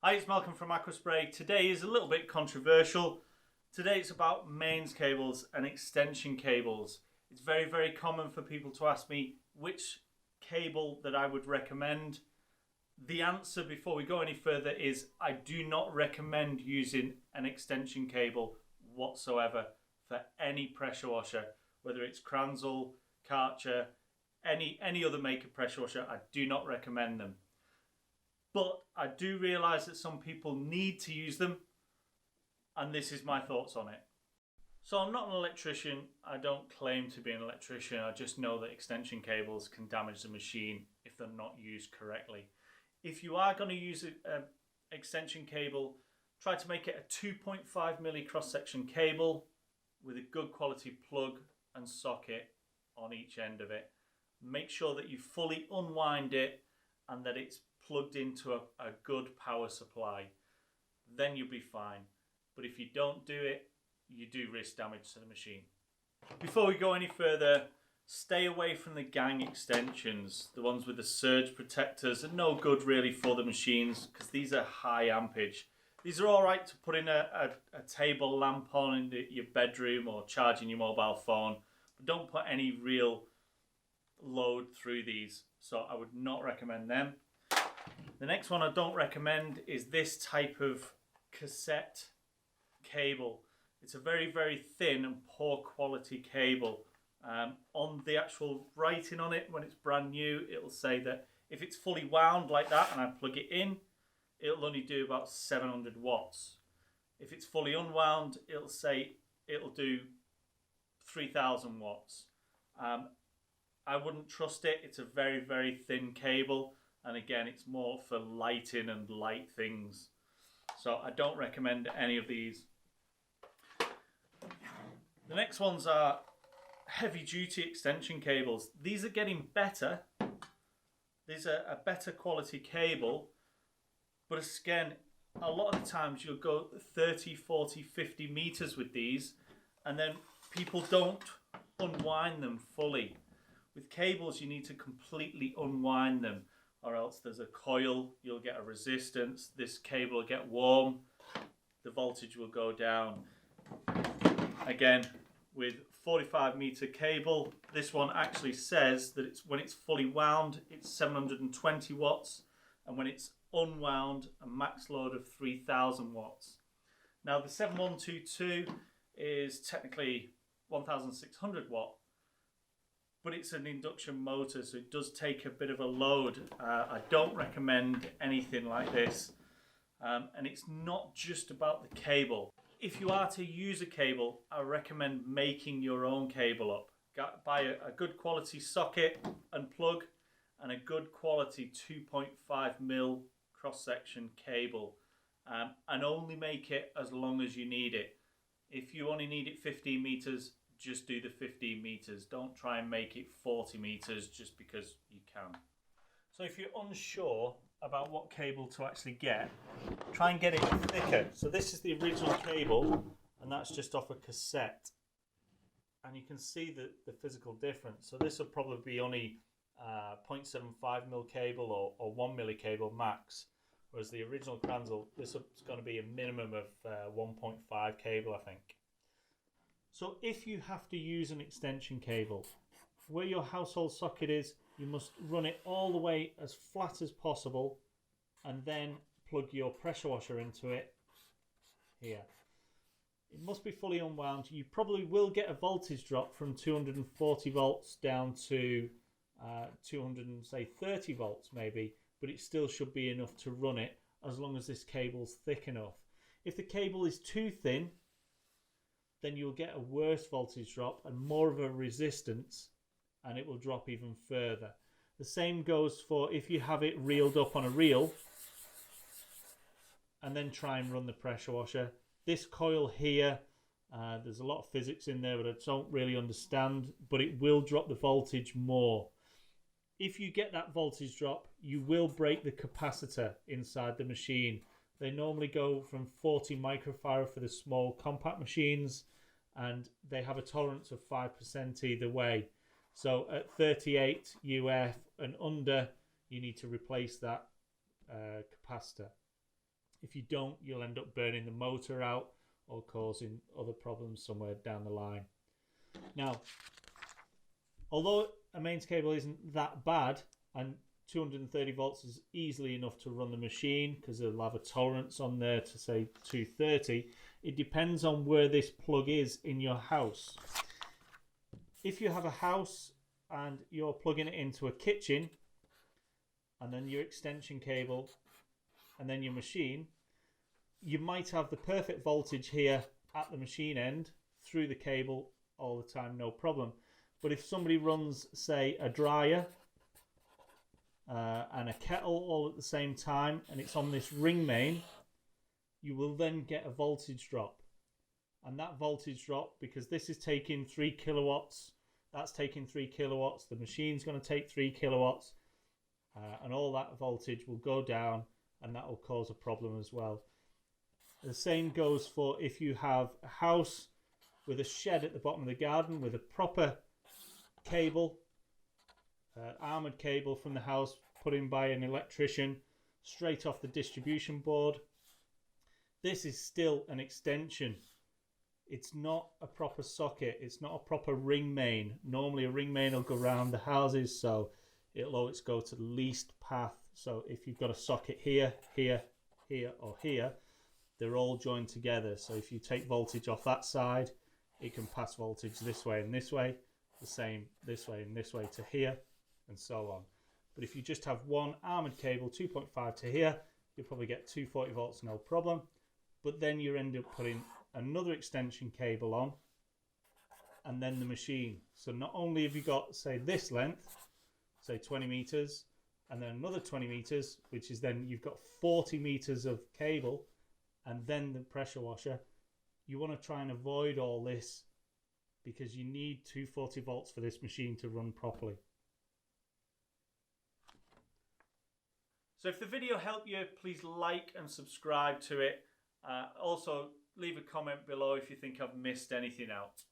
Hi, it's Malcolm from Aquaspray. Today is a little bit controversial. Today it's about mains cables and extension cables. It's very common for people to ask me which cable that I would recommend. The answer before we go any further is I do not recommend using an extension cable whatsoever for any pressure washer, whether it's Kranzle, Karcher, any other maker pressure washer. I do not recommend them. But I do realise that some people need to use them, and this is my thoughts on it. So I'm not an electrician, I don't claim to be an electrician, I just know that extension cables can damage the machine if they're not used correctly. If you are going to use an extension cable, try to make it a 2.5mm cross-section cable with a good quality plug and socket on each end of it. Make sure that you fully unwind it and that it's plugged into a good power supply. Then you'll be fine. But if you don't do it, you do risk damage to the machine. Before we go any further, stay away from the gang extensions. The ones with the surge protectors are no good really for the machines because these are high ampage. These are alright to put in a table lamp on in your bedroom or charging your mobile phone, but don't put any real load through these. So I would not recommend them. The next one I don't recommend is this type of cassette cable. It's a very thin and poor quality cable. On the actual writing on it, when it's brand new, it'll say that if it's fully wound like that and I plug it in, it'll only do about 700 watts. If it's fully unwound, it'll say it'll do 3000 watts. I wouldn't trust it. It's a very thin cable. And again, it's more for lighting and light things. So I don't recommend any of these. The next ones are heavy duty extension cables. These are getting better. These are a better quality cable. But again, a lot of the times you'll go 30, 40, 50 meters with these. And then people don't unwind them fully. With cables, you need to completely unwind them, or else there's a coil, you'll get a resistance, this cable will get warm, the voltage will go down. Again, with 45 meter cable, this one actually says that when it's fully wound, it's 720 watts, and when it's unwound, a max load of 3000 watts. Now the 7122 is technically 1600 watt, but it's an induction motor, so it does take a bit of a load. I don't recommend anything like this. And it's not just about the cable. If you are to use a cable, I recommend making your own cable up. Buy a good quality socket and plug and a good quality 2.5mm cross-section cable. And only make it as long as you need it. If you only need it 15 meters, just do the 15 meters. Don't try and make it 40 meters just because you can. So if you're unsure about what cable to actually get, try and get it thicker. So this is the original cable, and that's just off a cassette. And you can see the physical difference. So this will probably be only 0.75mm cable or 1mm cable max. Whereas the original Kranzle, this is going to be a minimum of 1.5 cable, I think. So if you have to use an extension cable, where your household socket is, you must run it all the way as flat as possible and then plug your pressure washer into it here. It must be fully unwound. You probably will get a voltage drop from 240 volts down to 230 volts maybe, but it still should be enough to run it as long as this cable's thick enough. If the cable is too thin, then you'll get a worse voltage drop and more of a resistance, and it will drop even further. The same goes for if you have it reeled up on a reel and then try and run the pressure washer. This coil here, there's a lot of physics in there that I don't really understand, but it will drop the voltage more. If you get that voltage drop, you will break the capacitor inside the machine. They normally go from 40 microfarad for the small compact machines, and they have a tolerance of 5% either way. So at 38 UF and under, you need to replace that capacitor. If you don't, you'll end up burning the motor out or causing other problems somewhere down the line. Now, although a mains cable isn't that bad, and 230 volts is easily enough to run the machine because it'll have a tolerance on there to say 230, it depends on where this plug is in your house. If you have a house and you're plugging it into a kitchen, and then your extension cable, and then your machine, you might have the perfect voltage here at the machine end through the cable all the time, no problem. But if somebody runs, say, a dryer and a kettle all at the same time, and it's on this ring main, you will then get a voltage drop. And that voltage drop, because this is taking 3 kilowatts, that's taking 3 kilowatts, the machine's going to take 3 kilowatts, and all that voltage will go down, and that will cause a problem as well. The same goes for if you have a house with a shed at the bottom of the garden with a proper cable, armoured cable from the house put in by an electrician straight off the distribution board. This is still an extension. It's not a proper socket. It's not a proper ring main. Normally a ring main will go around the houses, so it'll always go to the least path. So if you've got a socket here, here, here or here, they're all joined together. So if you take voltage off that side, it can pass voltage this way and this way, the same this way and this way to here, and so on. But if you just have one armoured cable, 2.5 to here, you'll probably get 240 volts, no problem. But then you end up putting another extension cable on, and then the machine. So not only have you got, say, this length, say 20 meters, and then another 20 meters, which is then you've got 40 meters of cable, and then the pressure washer. You want to try and avoid all this because you need 240 volts for this machine to run properly. So if the video helped you, please like and subscribe to it. Also, leave a comment below if you think I've missed anything out.